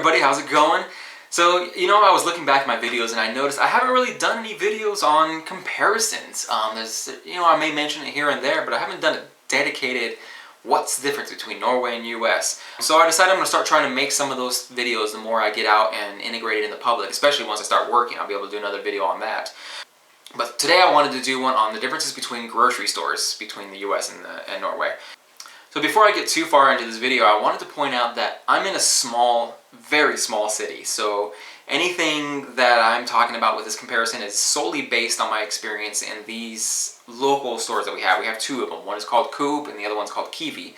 everybody, how's it going? So, I was looking back at my videos and I noticed I haven't really done any videos on comparisons. I may mention it here and there, but I haven't done a dedicated what's the difference between Norway and US. So I decided I'm going to start trying to make some of those videos the more I get out and integrate it in the public, especially once I start working. I'll be able to do another video on that. But today I wanted to do one on the differences between grocery stores between the US and Norway. So before I get too far into this video, I wanted to point out that I'm in a small, very small city. So anything that I'm talking about with this comparison is solely based on my experience in these local stores that we have. We have two of them. One is called Coop and the other one's called Kiwi,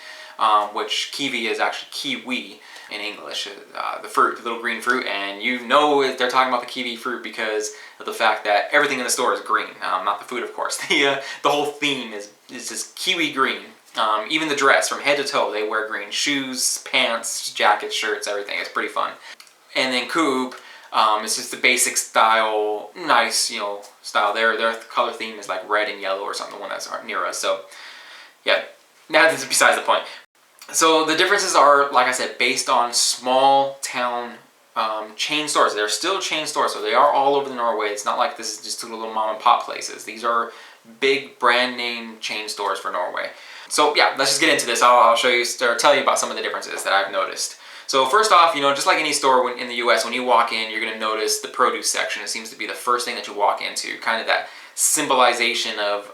which Kiwi is actually kiwi in English, the fruit, the little green fruit. And you know they're talking about the kiwi fruit because of the fact that everything in the store is green. Not the food, of course. The whole theme is just kiwi green. Even the dress, from head to toe, they wear green. Shoes, pants, jackets, shirts, everything. It's pretty fun. And then Coop, it's just the basic style, nice, style. Their color theme is like red and yellow or something, the one that's near us. So, yeah, that's besides the point. So the differences are, like I said, based on small town chain stores. They're still chain stores, so they are all over Norway. It's not like this is just two little mom and pop places. These are big brand name chain stores for Norway. So yeah, let's just get into this. I'll show you or tell you about some of the differences that I've noticed. So first off, just like any store in the US, when you walk in, you're going to notice the produce section. It seems to be the first thing that you walk into, kind of that symbolization of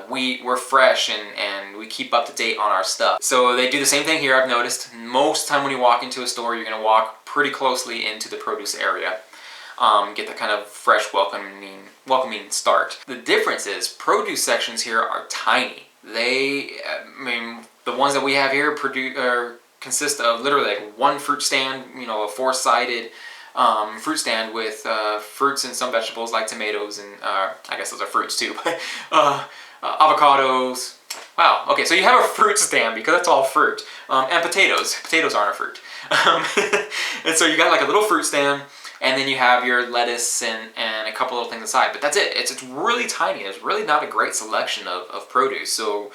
we're fresh and we keep up to date on our stuff. So they do the same thing here, I've noticed. Most time when you walk into a store, you're going to walk pretty closely into the produce area. Get the kind of fresh, welcoming start. The difference is produce sections here are tiny. The ones that we have here consist of literally like one fruit stand, a four-sided fruit stand with fruits and some vegetables like tomatoes and I guess those are fruits too, but avocados. Wow, okay, so you have a fruit stand because that's all fruit. And potatoes. Potatoes aren't a fruit. And so you got like a little fruit stand, and then you have your lettuce and a couple little things aside. But that's it. It's really tiny. There's really not a great selection of produce. So,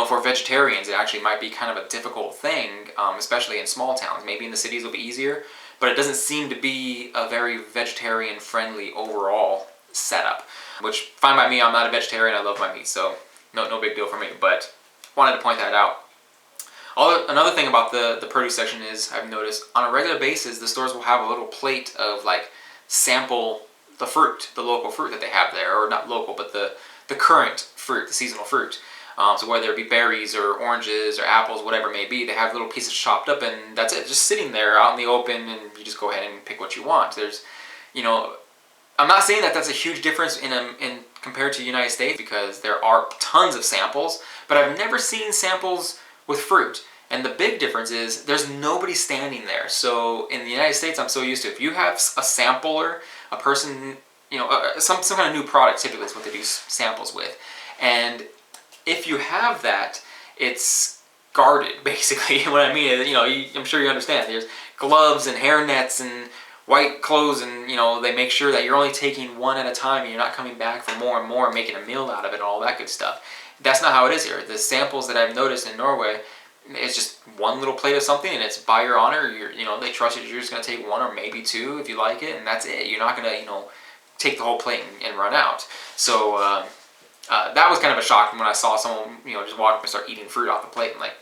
for vegetarians, it actually might be kind of a difficult thing, especially in small towns. Maybe in the cities it'll be easier, but it doesn't seem to be a very vegetarian-friendly overall setup. Which, fine by me. I'm not a vegetarian. I love my meat, so no big deal for me. But wanted to point that out. Another thing about the produce section is, I've noticed, on a regular basis, the stores will have a little plate of sample the fruit, the local fruit that they have there, or not local, but the current fruit, the seasonal fruit. So whether it be berries or oranges or apples, whatever it may be, they have little pieces chopped up, and that's it, just sitting there out in the open, and you just go ahead and pick what you want. There's, I'm not saying that that's a huge difference in compared to the United States, because there are tons of samples, but I've never seen samples with fruit. And the big difference is there's nobody standing there. So in the United States, I'm so used to, if you have a sampler, a person, some kind of new product typically is what they do samples with. And if you have that, it's guarded, basically. What I mean is, I'm sure you understand. There's gloves and hair nets and white clothes, and they make sure that you're only taking one at a time and you're not coming back for more and more and making a meal out of it and all that good stuff. That's not how it is here. The samples that I've noticed in Norway, it's just one little plate of something, and it's by your honor. They trust you. You're just going to take one or maybe two if you like it, and that's it. You're not going to, take the whole plate and run out. So that was kind of a shock when I saw someone, just walk up and start eating fruit off the plate. I'm like,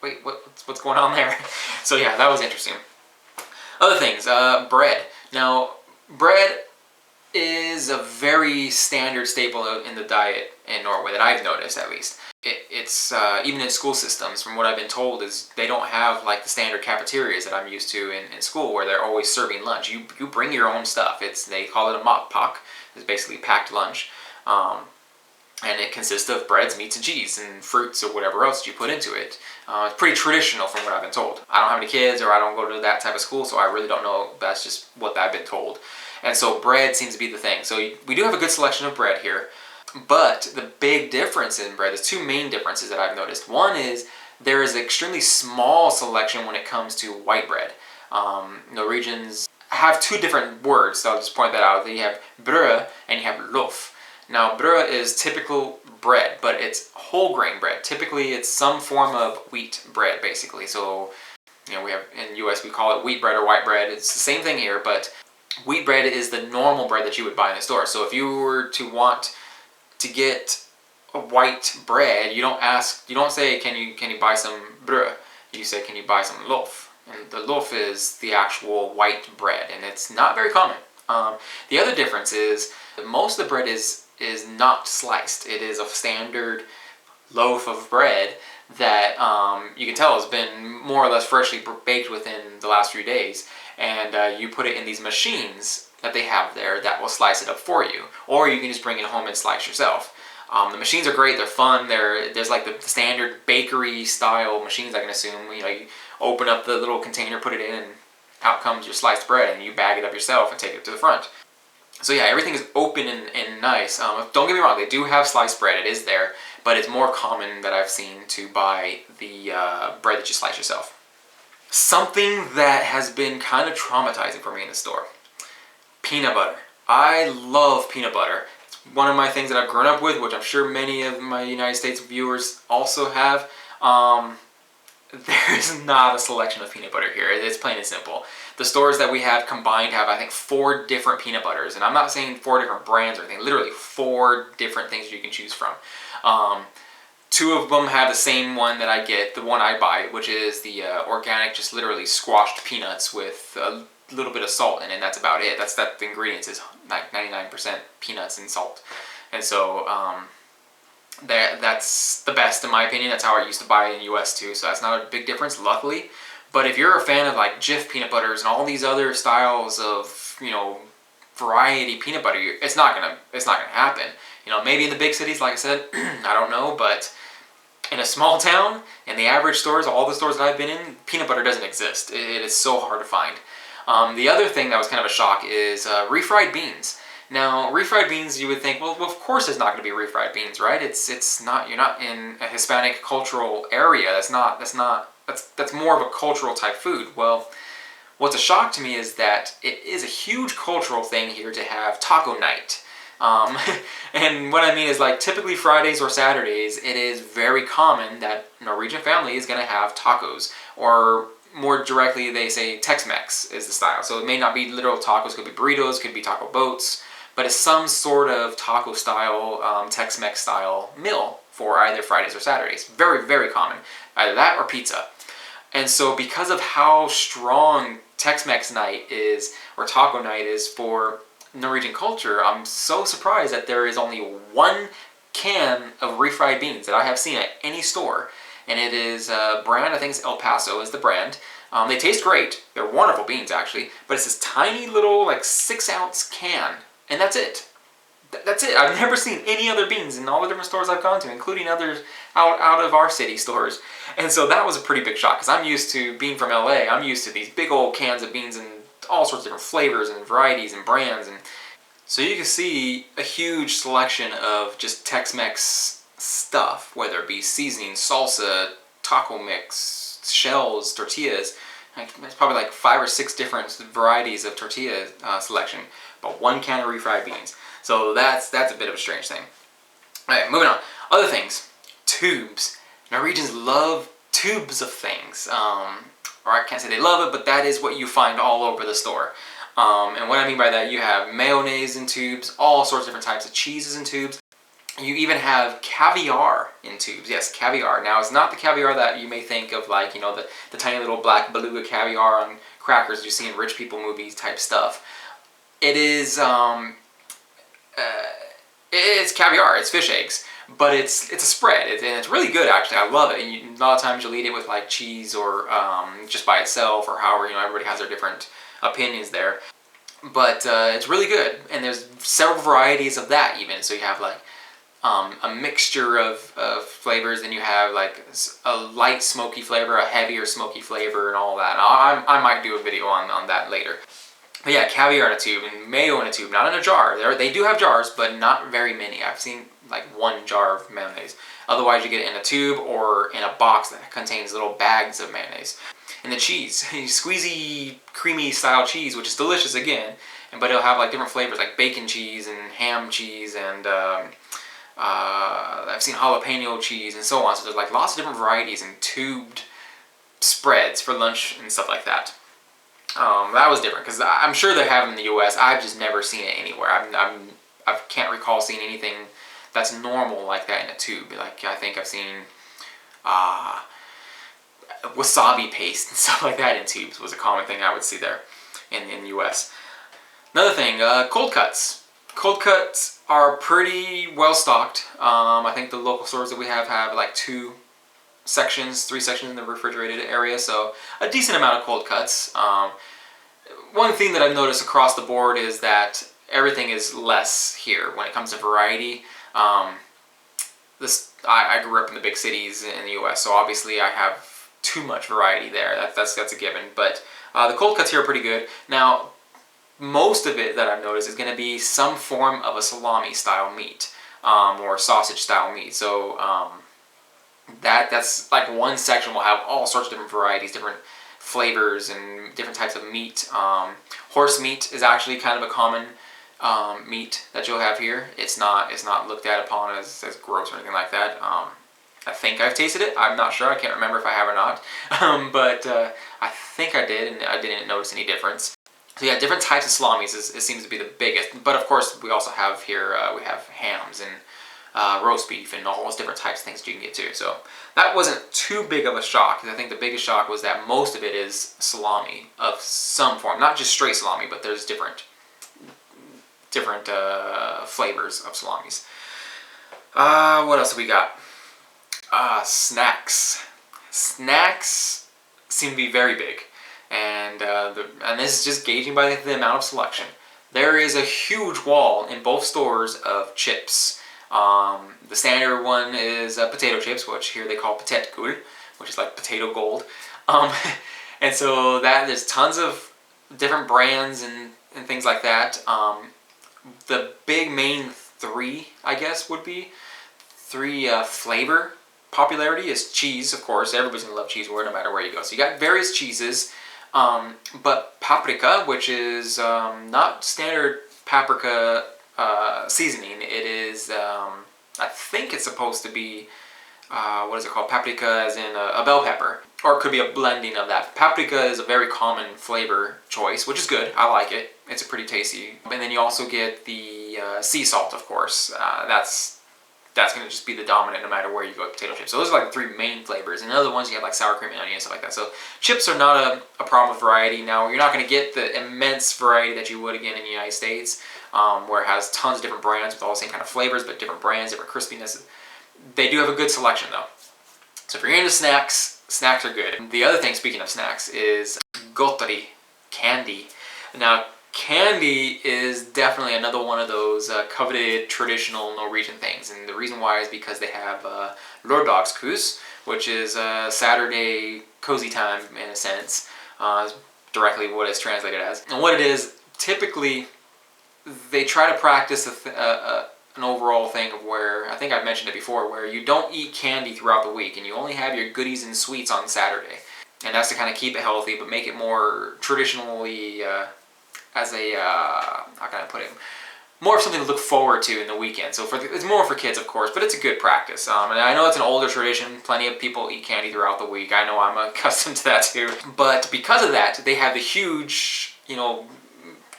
wait, what's going on there? So yeah, that was interesting. Other things, bread. Now, bread is a very standard staple in the diet in Norway that I've noticed, at least. It's even in school systems, from what I've been told, is they don't have like the standard cafeterias that I'm used to in school, where they're always serving lunch. You bring your own stuff. They call it a matpakke. It's basically packed lunch, and it consists of breads, meats, and cheese, and fruits or whatever else you put into it. It's pretty traditional from what I've been told. I don't have any kids, or I don't go to that type of school, so I really don't know. That's just what I've been told. And so bread seems to be the thing. So we do have a good selection of bread here. But the big difference in bread, there's two main differences that I've noticed. One is there is an extremely small selection when it comes to white bread. Norwegians have two different words, so I'll just point that out. You have brød and you have loaf. Now, brød is typical bread, but it's whole grain bread. Typically, it's some form of wheat bread, basically. So we have in the U.S. we call it wheat bread or white bread. It's the same thing here, but wheat bread is the normal bread that you would buy in the store. So if you were to want to get a white bread, you don't say, can you buy some brød? You say, can you buy some loaf? And the loaf is the actual white bread, and it's not very common. The other difference is that most of the bread is not sliced. It is a standard loaf of bread that you can tell has been more or less freshly baked within the last few days, and you put it in these machines that they have there that will slice it up for you, or you can just bring it home and slice yourself. The machines are great. They're fun. There's like the standard bakery style machines, I can assume. You open up the little container, put it in, and out comes your sliced bread, and you bag it up yourself and take it to the front. So yeah, everything is open and nice. Don't get me wrong, they do have sliced bread. It is there, but it's more common that I've seen to buy the bread that you slice yourself. Something that has been kind of traumatizing for me in the store: peanut butter. I love peanut butter. It's one of my things that I've grown up with, which I'm sure many of my United States viewers also have. There's not a selection of peanut butter here. It's plain and simple. The stores that we have combined have, I think, 4 different peanut butters. And I'm not saying 4 different brands or anything. Literally 4 different things you can choose from. 2 of them have the same one that I get, the one I buy, which is the organic, just literally squashed peanuts with a little bit of salt in it, and that's about it. The ingredients is like 99% peanuts and salt. And so that's the best in my opinion. That's how I used to buy it in the US too, so that's not a big difference, luckily. But if you're a fan of like Jif peanut butters and all these other styles of, variety peanut butter, it's not gonna happen. Maybe in the big cities, like I said, I don't know, but in a small town, in the average stores, all the stores that I've been in, peanut butter doesn't exist. It is so hard to find. The other thing that was kind of a shock is refried beans. Now, refried beans, you would think, well, of course it's not going to be refried beans, right? It's not. You're not in a Hispanic cultural area. That's more of a cultural type food. Well, what's a shock to me is that it is a huge cultural thing here to have taco night. And what I mean is, like, typically Fridays or Saturdays, it is very common that a Norwegian family is going to have tacos, or more directly, they say Tex-Mex is the style. So it may not be literal tacos, could be burritos, could be taco boats, but it's some sort of taco style, Tex-Mex style meal for either Fridays or Saturdays. Very, very common. Either that or pizza. And so because of how strong Tex-Mex night is, or taco night is for Norwegian culture, I'm so surprised that there is only 1 can of refried beans that I have seen at any store. And it is a brand, I think it's El Paso is the brand. They taste great. They're wonderful beans, actually. But it's this tiny little, like, 6-ounce can. And that's it. That's it. I've never seen any other beans in all the different stores I've gone to, including others out of our city stores. And so that was a pretty big shock, because I'm used to, being from LA, I'm used to these big old cans of beans and all sorts of different flavors and varieties and brands. And so you can see a huge selection of just Tex-Mex stuff, whether it be seasoning, salsa, taco mix, shells, tortillas. There's probably like 5 or 6 different varieties of tortilla selection, but 1 can of refried beans. So that's a bit of a strange thing. Alright, moving on. Other things. Tubes. Norwegians love tubes of things. Or I can't say they love it, but that is what you find all over the store. And what I mean by that, you have mayonnaise in tubes, all sorts of different types of cheeses in tubes. You even have caviar in tubes. Yes, caviar. Now, it's not the caviar that you may think of, like, the tiny little black beluga caviar on crackers you see in rich people movies type stuff. It is, it's caviar. It's fish eggs. But it's a spread, and it's really good, actually. I love it. And a lot of times you'll eat it with, like, cheese or just by itself, or however, everybody has their different opinions there. But it's really good. And there's several varieties of that, even. So you have, like, a mixture of flavors, then you have like a light smoky flavor, a heavier smoky flavor, and all that. And I might do a video on that later. But yeah, caviar in a tube and mayo in a tube, not in a jar. They do have jars, but not very many. I've seen like 1 jar of mayonnaise. Otherwise, you get it in a tube or in a box that contains little bags of mayonnaise. And the cheese, squeezy, creamy style cheese, which is delicious again, but it'll have like different flavors, like bacon cheese and ham cheese, and I've seen jalapeno cheese and so on. So there's like lots of different varieties in tubed spreads for lunch and stuff like that. That was different because I'm sure they have them in the U.S. I've just never seen it anywhere. I can't recall seeing anything that's normal like that in a tube. Like I think I've seen wasabi paste and stuff like that in tubes was a common thing I would see there in the U.S. Another thing, cold cuts. Cold cuts are pretty well stocked. I think the local stores that we have like 3 sections in the refrigerated area, so a decent amount of cold cuts. One thing that I've noticed across the board is that everything is less here when it comes to variety. I grew up in the big cities in the U.S., so obviously I have too much variety there. That's a given. But the cold cuts here are pretty good. Now, most of it that I've noticed is going to be some form of a salami style meat or sausage style meat. So that's like one section will have all sorts of different varieties, different flavors, and different types of meat. Horse meat is actually kind of a common meat that you'll have here. It's not looked at upon as gross or anything like that. I think I've tasted it. I'm not sure. I can't remember if I have or not. But I think I did, and I didn't notice any difference. So yeah, different types of salamis it seems to be the biggest. But of course, we also have here, we have hams and roast beef and all those different types of things that you can get too. So that wasn't too big of a shock. I think the biggest shock was that most of it is salami of some form. Not just straight salami, but there's different flavors of salamis. What else have we got? Snacks. Snacks seem to be very big, and this is just gauging by the amount of selection. There is a huge wall in both stores of chips. The standard one is potato chips, which here they call patat gul, which is like potato gold. And so there's tons of different brands and things like that. The big main 3, I guess, would be 3 flavor popularity is cheese, of course. Everybody's gonna love cheese no matter where you go. So you got various cheeses, but paprika, which is not standard paprika seasoning. It is, I think it's supposed to be, what is it called? Paprika as in a bell pepper. Or it could be a blending of that. Paprika is a very common flavor choice, which is good. I like it. It's a pretty tasty. And then you also get the sea salt, of course. That's going to just be the dominant no matter where you go with potato chips. So those are like the 3 main flavors. And the other ones you have like sour cream and onion and stuff like that. So chips are not a problem with variety. Now, you're not going to get the immense variety that you would again in the United States, where it has tons of different brands with all the same kind of flavors, but different brands, different crispiness. They do have a good selection though. So if you're into snacks, snacks are good. The other thing, speaking of snacks, is godteri, candy. Now, candy is definitely another one of those coveted traditional Norwegian things, and the reason why is because they have lørdagskos, which is Saturday cozy time in a sense, is directly what it's translated as. And what it is, typically, they try to practice an overall thing of where, I think I've mentioned it before, where you don't eat candy throughout the week, and you only have your goodies and sweets on Saturday. And that's to kind of keep it healthy, but make it more traditionally as a, how can I put it, more of something to look forward to in the weekend. So it's more for kids, of course, but it's a good practice. And I know it's an older tradition. Plenty of people eat candy throughout the week. I know I'm accustomed to that too. But because of that, they have the huge,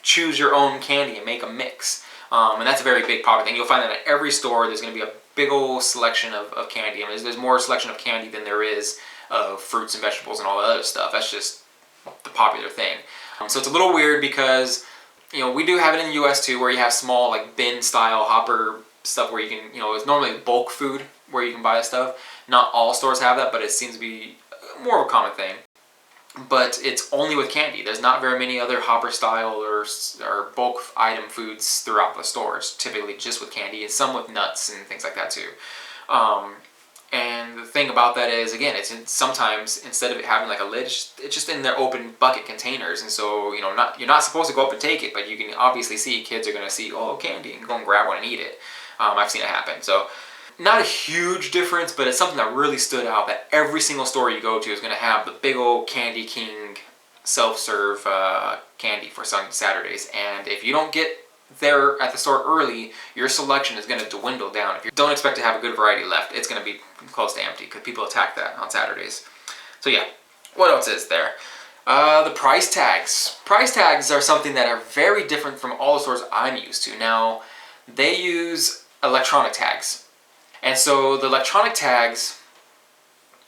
choose your own candy and make a mix. And that's a very big popular thing. You'll find that at every store there's going to be a big old selection of candy. I mean, there's more selection of candy than there is of fruits and vegetables and all that other stuff. That's just the popular thing. So it's a little weird because, we do have it in the U.S. too, where you have small like bin style hopper stuff where you can, it's normally bulk food where you can buy that stuff. Not all stores have that, but it seems to be more of a common thing. But it's only with candy. There's not very many other hopper style or bulk item foods throughout the stores. Typically just with candy and some with nuts and things like that too. And the thing about that is, again, sometimes instead of it having like a lid, it's just in their open bucket containers. And so, you're not supposed to go up and take it, but you can obviously see kids are going to see, oh, candy, and go and grab one and eat it. I've seen it happen. So not a huge difference, but it's something that really stood out, that every single store you go to is going to have the big old Candy King self-serve candy for Saturdays. And if you don't get there at the store early, your selection is going to dwindle down. If you don't expect to have a good variety left, it's going to be close to empty because people attack that on Saturdays. So yeah, What else is there? The price tags. Price tags are something that are very different from all the stores I'm used to. Now, they use electronic tags. And so the electronic tags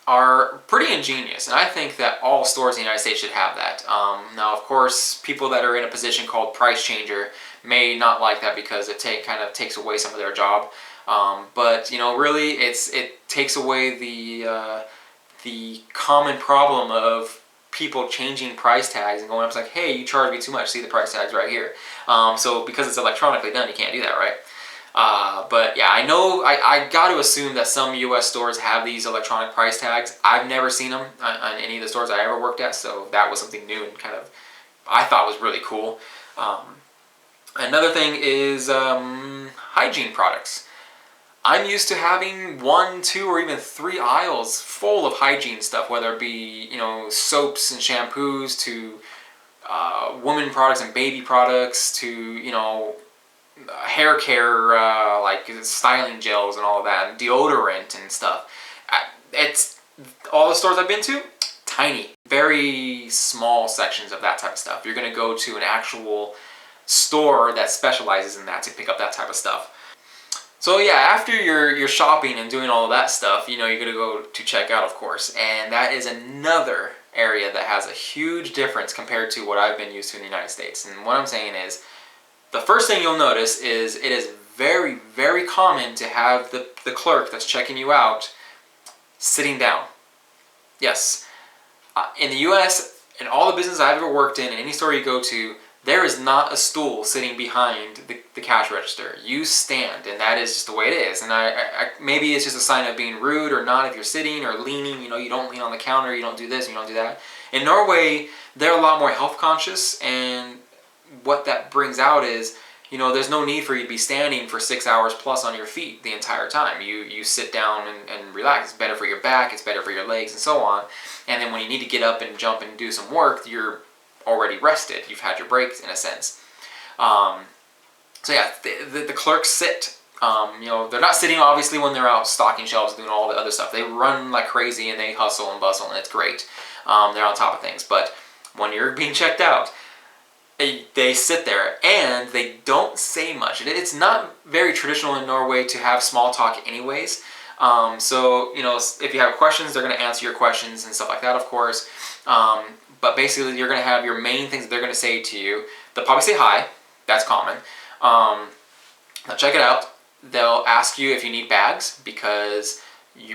are pretty ingenious, and I think that all stores in the United States should have that. Now, of course, people that are in a position called price changer may not like that because it kind of takes away some of their job. But you know, really, it takes away the common problem of people changing price tags and going up, it's like, hey, you charge me too much. See the price tags right here. So because it's electronically done, you can't do that, right? But yeah, I know, I got to assume that some US stores have these electronic price tags. I've never seen them on any of the stores I ever worked at, so that was something new and kind of, I thought was really cool. Another thing is hygiene products. I'm used to having 1, 2, or even 3 aisles full of hygiene stuff, whether it be, you know, soaps and shampoos to women products and baby products to, you know, hair care, like styling gels and all of that, and deodorant and stuff. It's all the stores I've been to, tiny, very small sections of that type of stuff. You're going to go to an actual store that specializes in that to pick up that type of stuff. So yeah, after you're shopping and doing all of that stuff, you know, you're going to go to checkout, of course, and that is another area that has a huge difference compared to what I've been used to in the United States. And what I'm saying is, the first thing you'll notice is it is very, very common to have the clerk that's checking you out sitting down. Yes. In the US, in all the businesses I've ever worked in any store you go to, there is not a stool sitting behind the cash register. You stand, and that is just the way it is. And maybe it's just a sign of being rude or not if you're sitting or leaning. You know, you don't lean on the counter, you don't do this, you don't do that. In Norway, they're a lot more health conscious, and what that brings out is, you know, there's no need for you to be standing for 6 hours plus on your feet the entire time. You sit down and relax. It's better for your back, it's better for your legs, and so on. And then when you need to get up and jump and do some work, you're already rested. You've had your breaks in a sense. So yeah, the clerks sit. You know, they're not sitting obviously when they're out stocking shelves doing all the other stuff. They run like crazy and they hustle and bustle, and it's great. They're on top of things. But when you're being checked out, they sit there and they don't say much. It's not very traditional in Norway to have small talk anyways. So, you know, if you have questions, they're going to answer your questions and stuff like that, of course. But basically, you're going to have your main things that they're going to say to you. They'll probably say hi. That's common. Now check it out. They'll ask you if you need bags, because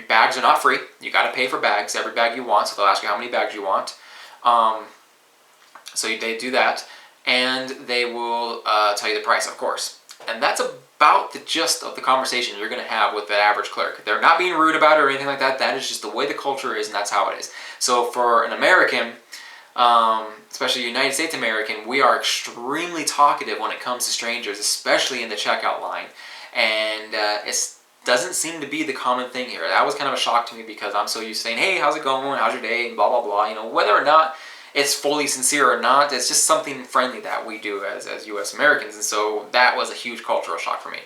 bags are not free. You got to pay for bags, every bag you want. So they'll ask you how many bags you want. So they do that. And they will tell you the price, of course. And that's about the gist of the conversation you're going to have with the average clerk. They're not being rude about it or anything like that. That is just the way the culture is, and that's how it is. So for an American, especially a United States American, we are extremely talkative when it comes to strangers, especially in the checkout line. And it doesn't seem to be the common thing here. That was kind of a shock to me because I'm so used to saying, hey, how's it going? How's your day? And blah, blah, blah. You know, whether or not it's fully sincere or not, it's just something friendly that we do as US Americans. And so that was a huge cultural shock for me.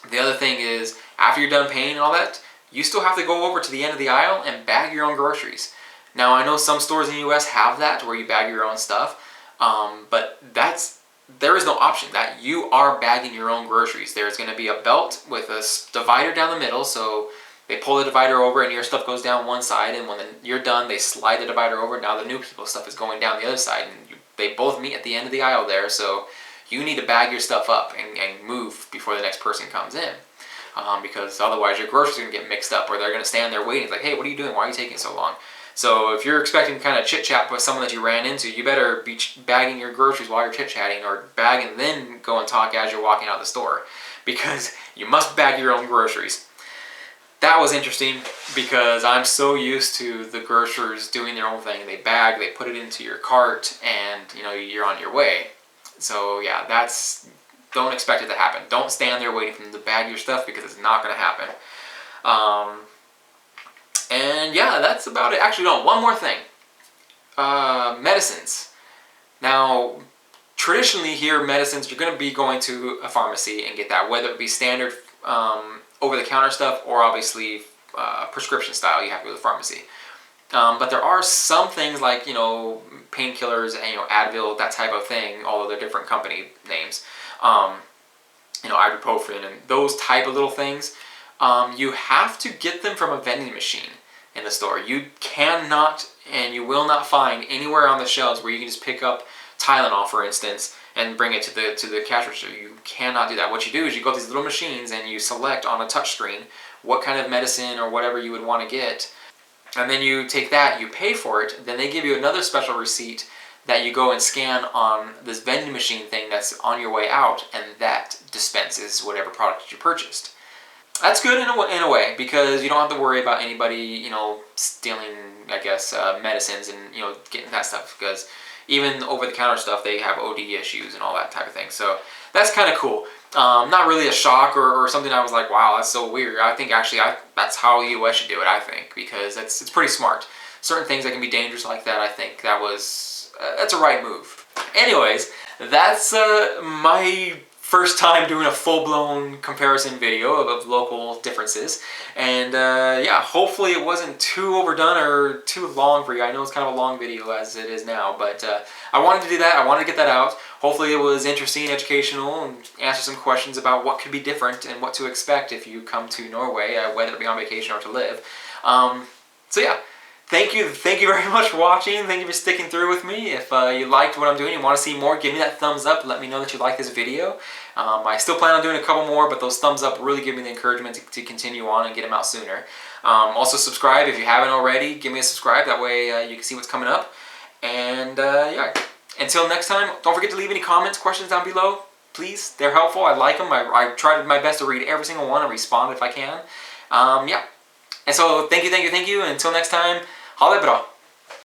The other thing is, after you're done paying and all that, you still have to go over to the end of the aisle and bag your own groceries. Now, I know some stores in the US have that where you bag your own stuff, but there is no option. That you are bagging your own groceries. There's going to be a belt with a divider down the middle, so they pull the divider over and your stuff goes down one side, and when you're done, they slide the divider over. Now the new people's stuff is going down the other side, and they both meet at the end of the aisle there, so you need to bag your stuff up and move before the next person comes in. Because otherwise your groceries are going to get mixed up, or they're going to stand there waiting. It's like, hey, what are you doing? Why are you taking so long? So if you're expecting kind of chit-chat with someone that you ran into, you better be bagging your groceries while you're chit-chatting, or bag and then go and talk as you're walking out the store, because you must bag your own groceries. That was interesting because I'm so used to the grocers doing their own thing. They bag, they put it into your cart, and you know, you're on your way. So yeah, don't expect it to happen. Don't stand there waiting for them to bag your stuff, because it's not going to happen. And yeah, that's about it. Actually, no, one more thing. Medicines. Now, traditionally here, medicines, you're going to be going to a pharmacy and get that, whether it be standard over-the-counter stuff or obviously prescription style, you have to go to the pharmacy. But there are some things like, painkillers and, Advil, that type of thing, although they're different company names. Ibuprofen and those type of little things. You have to get them from a vending machine in the store. You cannot and you will not find anywhere on the shelves where you can just pick up Tylenol, for instance, and bring it to the cash register. You cannot do that. What you do is you go to these little machines and you select on a touch screen what kind of medicine or whatever you would want to get. And then you take that, you pay for it, then they give you another special receipt that you go and scan on this vending machine thing that's on your way out, and that dispenses whatever product you purchased. That's good in a way, because you don't have to worry about anybody, stealing, I guess, medicines and, getting that stuff, because even over-the-counter stuff, they have OD issues and all that type of thing. So that's kind of cool. Not really a shock or something I was like, wow, that's so weird. I think actually that's how the US should do it, I think, because it's pretty smart. Certain things that can be dangerous like that, I think that's a right move. Anyways, that's my first time doing a full-blown comparison video of local differences. And yeah, hopefully it wasn't too overdone or too long for you. I know it's kind of a long video as it is now, but I wanted to do that. I wanted to get that out. Hopefully it was interesting, educational, and answer some questions about what could be different and what to expect if you come to Norway, whether it be on vacation or to live. So yeah. Thank you very much for watching. Thank you for sticking through with me. If you liked what I'm doing and want to see more, give me that thumbs up. Let me know that you like this video. I still plan on doing a couple more, but those thumbs up really give me the encouragement to continue on and get them out sooner. Also subscribe if you haven't already. Give me a subscribe. That way you can see what's coming up. And yeah, until next time, don't forget to leave any comments, questions down below. Please, they're helpful. I like them. I try my best to read every single one and respond if I can. Yeah. And so thank you. And until next time, holla bra.